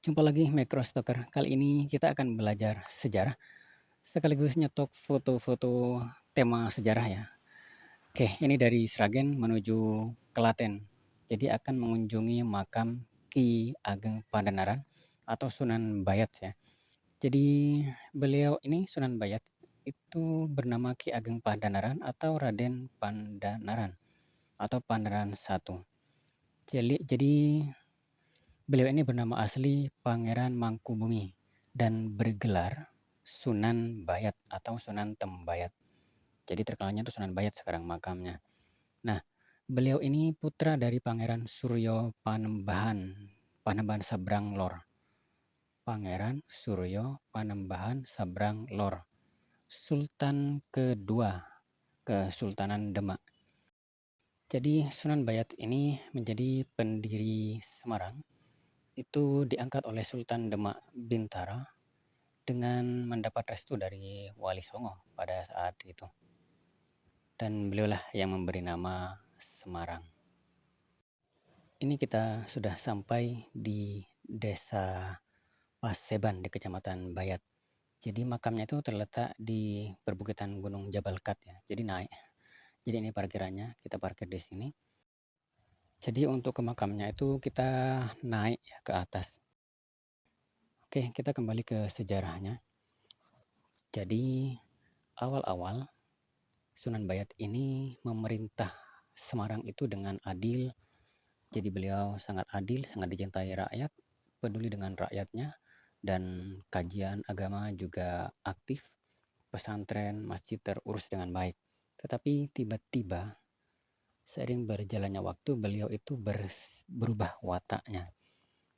Jumpa lagi Microstalker. Kali ini kita akan belajar sejarah sekaligus nyetok foto-foto tema sejarah ya. Oke, ini dari Sragen menuju Klaten. Jadi akan mengunjungi makam Ki Ageng Pandanaran atau Sunan Bayat ya. Jadi beliau ini Sunan Bayat itu bernama Ki Ageng Pandanaran atau Raden Pandanaran atau Pandanaran I. Jadi beliau ini bernama asli Pangeran Mangkubumi dan bergelar Sunan Bayat atau Sunan Tembayat. Jadi terkenalnya itu Sunan Bayat sekarang makamnya. Nah, beliau ini putra dari Pangeran Suryo Panembahan, Panembahan Sabrang Lor. Pangeran Suryo Panembahan Sabrang Lor. Sultan kedua Kesultanan Demak. Jadi Sunan Bayat ini menjadi pendiri Semarang itu diangkat oleh Sultan Demak Bintara dengan mendapat restu dari Wali Songo pada saat itu. Dan beliaulah yang memberi nama Semarang. Ini kita sudah sampai di Desa Paseban di Kecamatan Bayat. Jadi makamnya itu terletak di perbukitan Gunung Jabal Kat ya. Jadi naik. Jadi ini parkirannya, kita parkir di sini. Jadi untuk ke makamnya itu kita naik ya, ke atas. Oke, kita kembali ke sejarahnya. Jadi awal-awal Sunan Bayat ini memerintah Semarang itu dengan adil. Jadi beliau sangat adil, sangat dicintai rakyat, peduli dengan rakyatnya, dan kajian agama juga aktif. Pesantren, masjid terurus dengan baik. Tetapi tiba-tiba seiring berjalannya waktu beliau itu berubah wataknya.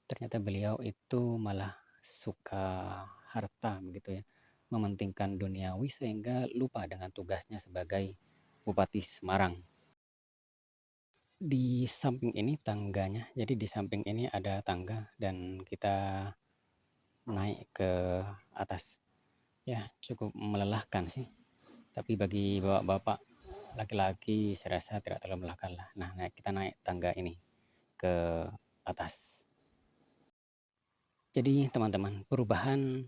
Ternyata beliau itu malah suka harta begitu ya, mementingkan duniawi sehingga lupa dengan tugasnya sebagai Bupati Semarang. Di samping ini tangganya, jadi di samping ini ada tangga dan kita naik ke atas. Ya, cukup melelahkan sih. Tapi bagi bapak-bapak laki-laki saya rasa tidak terlalu melelahkan lah. Nah, kita naik tangga ini ke atas. Jadi teman-teman, perubahan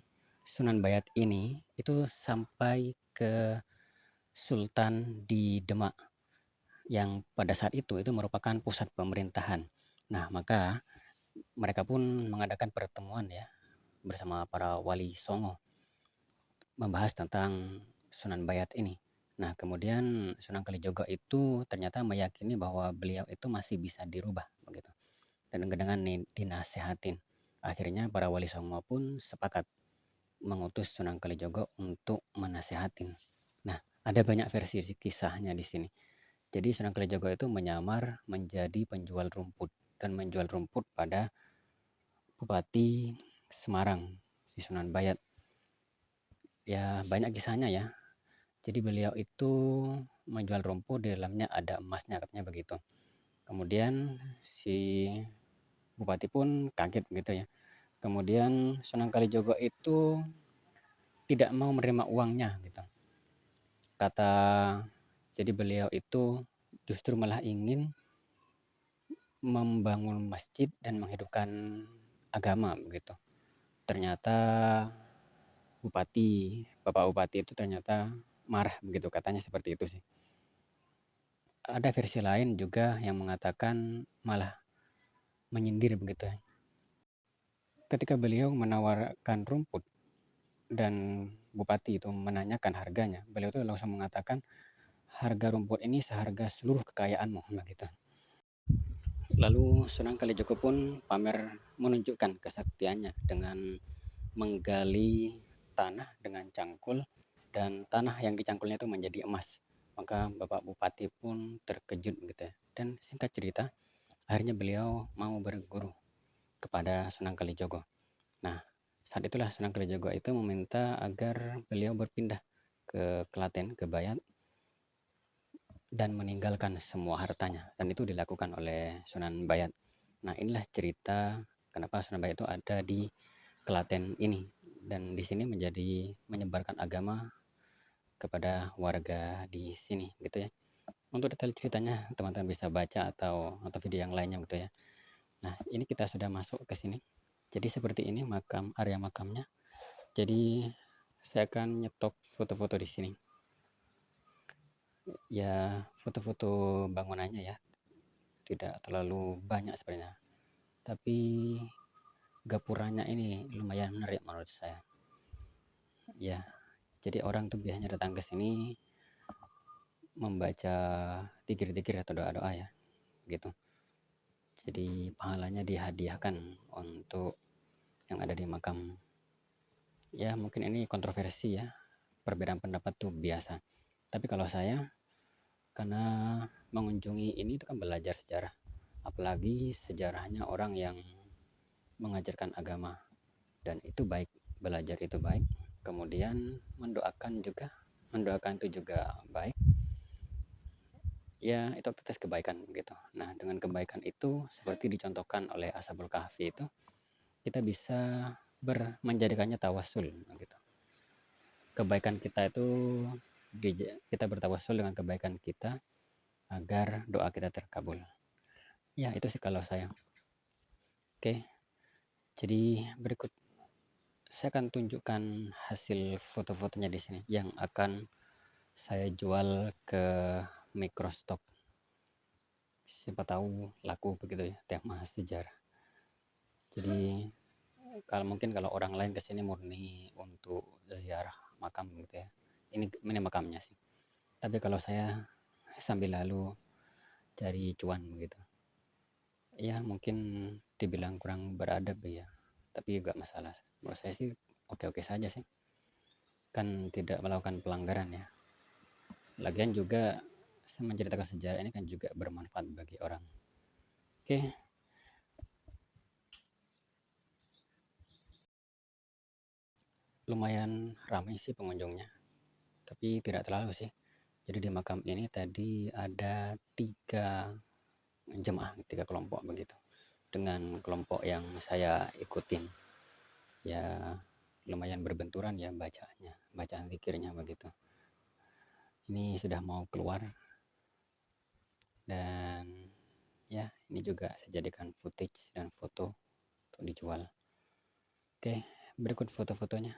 Sunan Bayat ini itu sampai ke Sultan di Demak yang pada saat itu merupakan pusat pemerintahan. Nah, maka mereka pun mengadakan pertemuan ya bersama para wali songo membahas tentang Sunan Bayat ini. Nah, kemudian Sunan Kalijogo itu ternyata meyakini bahwa beliau itu masih bisa dirubah begitu. Dan dengan dinasehatin. Akhirnya para wali songo pun sepakat mengutus Sunan Kalijogo untuk menasehatin. Nah, ada banyak versi kisahnya di sini. Jadi Sunan Kalijogo itu menyamar menjadi penjual rumput dan menjual rumput pada Bupati Semarang, si Sunan Bayat. Ya, banyak kisahnya ya. Jadi beliau itu menjual rumput, di dalamnya ada emasnya katanya begitu. Kemudian si bupati pun kaget gitu ya. Kemudian Sunan Kalijogo itu tidak mau menerima uangnya gitu. Kata jadi beliau itu justru malah ingin membangun masjid dan menghidupkan agama begitu. Ternyata bupati, Bapak Bupati itu ternyata marah begitu, katanya seperti itu sih. Ada versi lain juga yang mengatakan malah menyindir begitu. Ketika beliau menawarkan rumput dan bupati itu menanyakan harganya, beliau itu langsung mengatakan harga rumput ini seharga seluruh kekayaanmu begitu. Lalu Sunan Kalijogo pun pamer menunjukkan kesaktiannya dengan menggali tanah dengan cangkul dan tanah yang dicangkulnya itu menjadi emas. Maka Bapak Bupati pun terkejut gitu ya. Dan singkat cerita, akhirnya beliau mau berguru kepada Sunan Kalijogo. Nah, saat itulah Sunan Kalijogo itu meminta agar beliau berpindah ke Klaten, ke Bayat, dan meninggalkan semua hartanya. Dan itu dilakukan oleh Sunan Bayat. Nah, inilah cerita kenapa Sunan Bayat itu ada di Klaten ini. Dan di sini menyebarkan agama kepada warga di sini gitu ya. Untuk detail ceritanya teman-teman bisa baca atau video yang lainnya gitu ya. Nah, ini kita sudah masuk ke sini. Jadi seperti ini area makamnya. Jadi saya akan nyetok foto-foto di sini. Ya, foto-foto bangunannya ya, tidak terlalu banyak sebenarnya. Tapi gapuranya ini lumayan menarik menurut saya. Ya, jadi orang tuh biasanya datang ke sini membaca zikir-zikir atau doa-doa ya, gitu. Jadi pahalanya dihadiahkan untuk yang ada di makam. Ya, mungkin ini kontroversi ya. Perbedaan pendapat tuh biasa. Tapi kalau saya, karena mengunjungi ini itu kan belajar sejarah. Apalagi sejarahnya orang yang mengajarkan agama. Dan itu baik, belajar itu baik. Kemudian mendoakan itu juga baik. Ya, itu aktivitas kebaikan gitu. Nah, dengan kebaikan itu seperti dicontohkan oleh Ashabul Kahfi itu, kita bisa menjadikannya tawasul gitu. Kebaikan kita itu kita bertawasul dengan kebaikan kita agar doa kita terkabul. Ya, itu sih kalau saya. Oke. Jadi berikut saya akan tunjukkan hasil foto-fotonya di sini yang akan saya jual ke microstock. Siapa tahu laku begitu ya, tema sejarah. Jadi kalau orang lain kesini murni untuk ziarah makam gitu ya. Ini makamnya sih. Tapi kalau saya sambil lalu cari cuan begitu. Ya mungkin dibilang kurang beradab ya. Tapi juga masalah. Menurut saya sih oke-oke saja sih. Kan tidak melakukan pelanggaran ya. Lagian juga saya menceritakan sejarah ini kan juga bermanfaat bagi orang. Oke, lumayan ramai sih pengunjungnya, tapi tidak terlalu sih. Jadi di makam ini tadi ada 3 kelompok begitu. Dengan kelompok yang saya ikutin. Ya lumayan berbenturan ya bacaan zikirnya begitu. Ini sudah mau keluar dan ya ini juga saya jadikan footage dan foto untuk dijual. Oke, berikut foto-fotonya.